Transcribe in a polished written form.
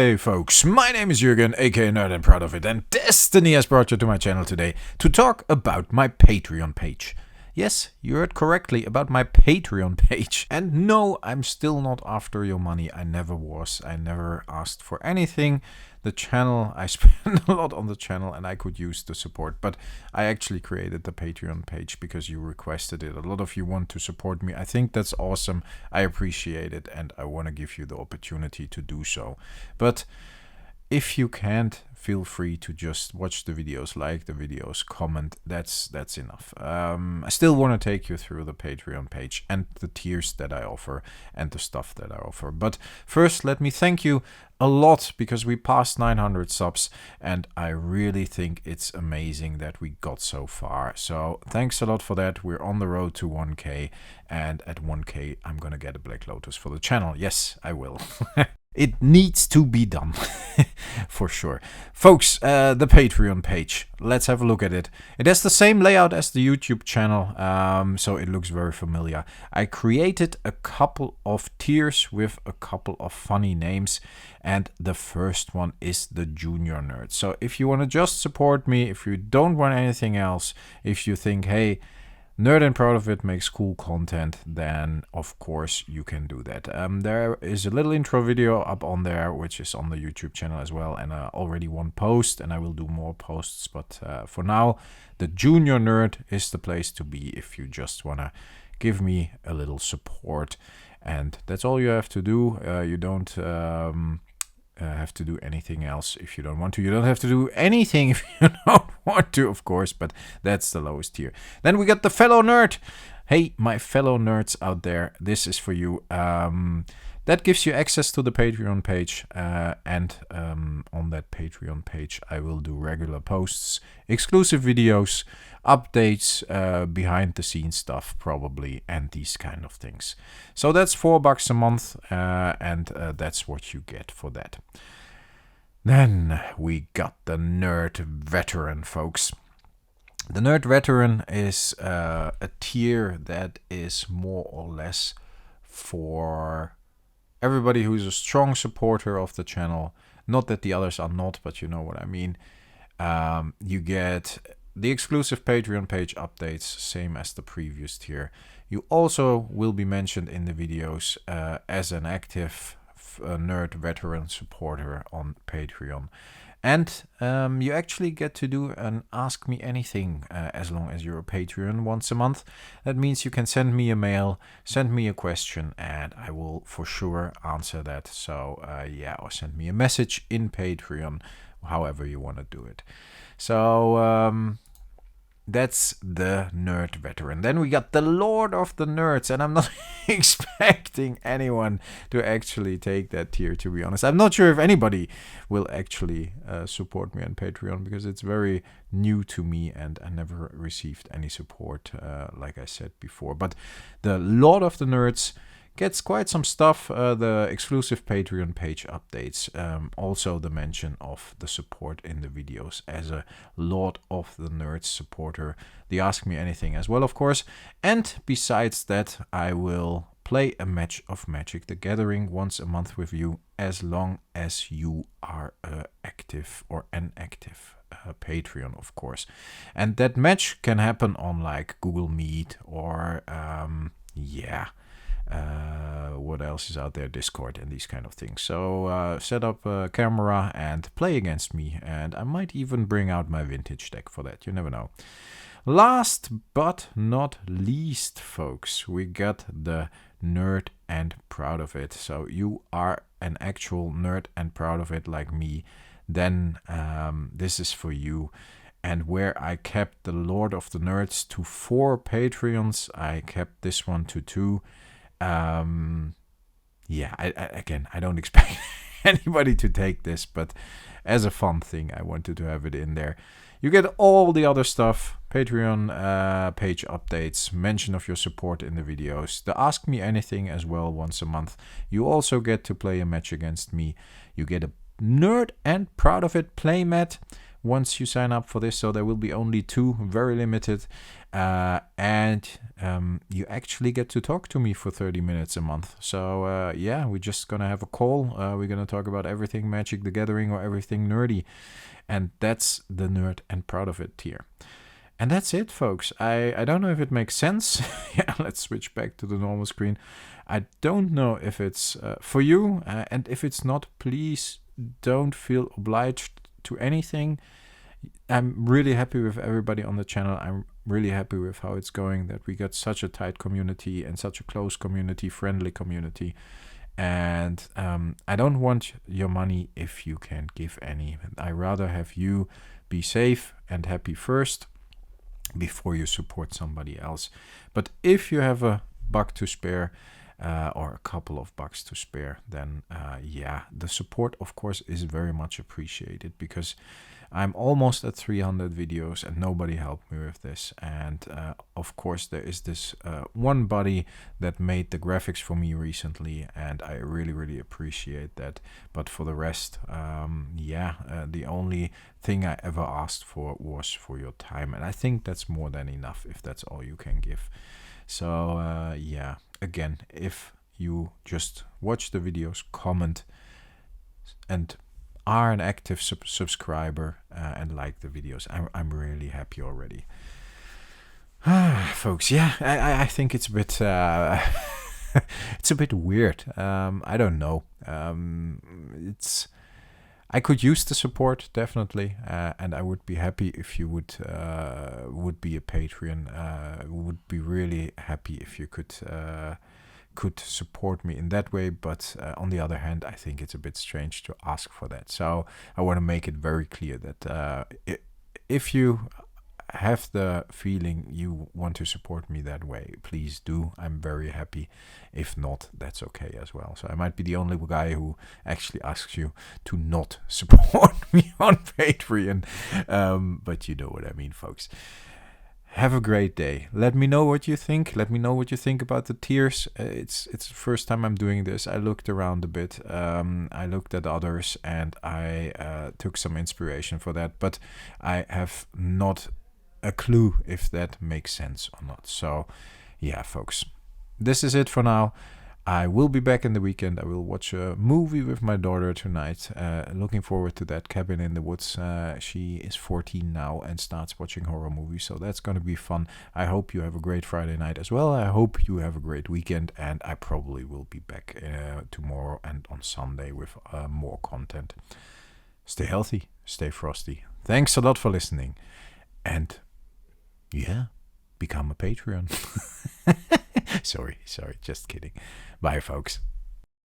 Hey folks, my name is Jürgen, aka Nerd and Proud of It, and Destiny has brought you to my channel today to talk about my Patreon page. Yes, you heard correctly, about my Patreon page. And no, I'm still not after your money. I never was. I never asked for anything. The channel, I spend a lot on the channel and I could use the support. But I actually created the Patreon page because you requested it. A lot of you want to support me. I think that's awesome. I appreciate it and I want to give you the opportunity to do so. But if you can't, feel free to just watch the videos, like the videos, comment. That's enough. I still want to take you through the Patreon page and the tiers that I offer and the stuff that I offer. But first, let me thank you a lot because we passed 900 subs and I really think it's amazing that we got so far. So thanks a lot for that. We're on the road to 1K, and at 1K I'm gonna get a Black Lotus for the channel. Yes, I will. It needs to be done, for sure. Folks, the Patreon page, let's have a look at it. It has the same layout as the YouTube channel, so it looks very familiar. I created a couple of tiers with a couple of funny names, and the first one is the Junior Nerd. So if you want to just support me, if you don't want anything else, if you think, hey, Nerd and Proud of It makes cool content, then of course you can do that. There is a little intro video up on there, which is on the YouTube channel as well, and already one post, and I will do more posts. But for now, the Junior Nerd is the place to be if you just want to give me a little support. And that's all you have to do. You don't have to do anything else if you don't want to. You don't have to do anything if you don't want to, of course, but that's the lowest tier. Then we got the Fellow Nerd. Hey, my fellow nerds out there, this is for you. That gives you access to the Patreon page, and on that Patreon page I will do regular posts, exclusive videos, updates, behind the scenes stuff probably, and these kind of things. So that's $4 a month, and that's what you get for that. Then we got the Nerd Veteran, folks. The Nerd Veteran is a tier that is more or less for everybody who's a strong supporter of the channel. Not that the others are not, but you know what I mean. You get the exclusive Patreon page updates, same as the previous tier. You also will be mentioned in the videos as an active Nerd Veteran supporter on Patreon. And you actually get to do an Ask Me Anything as long as you're a Patreon once a month. That means you can send me a mail, send me a question, and I will for sure answer that. So yeah, or send me a message in Patreon, however you want to do it. So that's the Nerd Veteran. Then we got the Lord of the Nerds, and I'm not expecting anyone to actually take that tier, to be honest. I'm not sure if anybody will actually support me on Patreon because it's very new to me and I never received any support, like I said before. But the Lord of the Nerds gets quite some stuff, the exclusive Patreon page updates, also the mention of the support in the videos as a Lord of the Nerds supporter, the Ask Me Anything as well, of course. And besides that, I will play a match of Magic the Gathering once a month with you, as long as you are active or an active Patreon, of course. And that match can happen on like Google Meet or yeah, what else is out there, Discord and these kind of things. So set up a camera and play against me, and I might even bring out my vintage deck for that. You never know. Last but not least, folks, we got the Nerd and Proud of It. So you are an actual Nerd and Proud of It like me, then this is for you. And where I kept the Lord of the Nerds to 4 Patreons, I kept this one to 2. Yeah, I don't expect anybody to take this, but as a fun thing, I wanted to have it in there. You get all the other stuff, Patreon page updates, mention of your support in the videos, the Ask Me Anything as well once a month. You also get to play a match against me. You get a Nerd and Proud of It playmat once you sign up for this, so there will be only 2, very limited, and you actually get to talk to me for 30 minutes a month. So yeah, we're just gonna have a call. We're gonna talk about everything Magic the Gathering or everything nerdy, and that's the Nerd and Proud of It tier. And that's it, folks. I don't know if it makes sense. Yeah, let's switch back to the normal screen. I don't know if it's for you, and if it's not, please don't feel obliged to anything. I'm really happy with everybody on the channel. I'm really happy with how it's going, that we got such a tight community and such a close community, friendly community. And I don't want your money if you can't give any. I rather have you be safe and happy first before you support somebody else. But if you have a buck to spare, or a couple of bucks to spare, then yeah, the support of course is very much appreciated, because I'm almost at 300 videos and nobody helped me with this. And of course there is this one buddy that made the graphics for me recently, and I really appreciate that. But for the rest, yeah, the only thing I ever asked for was for your time, and I think that's more than enough if that's all you can give. So yeah, again, if you just watch the videos, comment, and are an active subscriber and like the videos, I'm really happy already. Folks, yeah, I think it's a bit it's a bit weird. I don't know. I could use the support, definitely, and I would be happy if you would be a Patreon. Would be really happy if you could support me in that way. But on the other hand, I think it's a bit strange to ask for that. So I want to make it very clear that if you have the feeling you want to support me that way, please do. I'm very happy. If not, that's okay as well. So I might be the only guy who actually asks you to not support me on Patreon, but you know what I mean, folks. Have a great day. Let me know what you think. Let me know what you think about the tiers. It's the first time I'm doing this. I looked around a bit. I looked at others, and I took some inspiration for that, but I have not a clue if that makes sense or not. So yeah, folks, this is it for now. I will be back in the weekend. I will watch a movie with my daughter tonight. Looking forward to that, Cabin in the Woods. She is 14 now and starts watching horror movies, so that's going to be fun. I hope you have a great Friday night as well. I hope you have a great weekend, and I probably will be back tomorrow and on Sunday with more content. Stay healthy, stay frosty. Thanks a lot for listening, and yeah, become a Patreon. Sorry, just kidding. Bye, folks.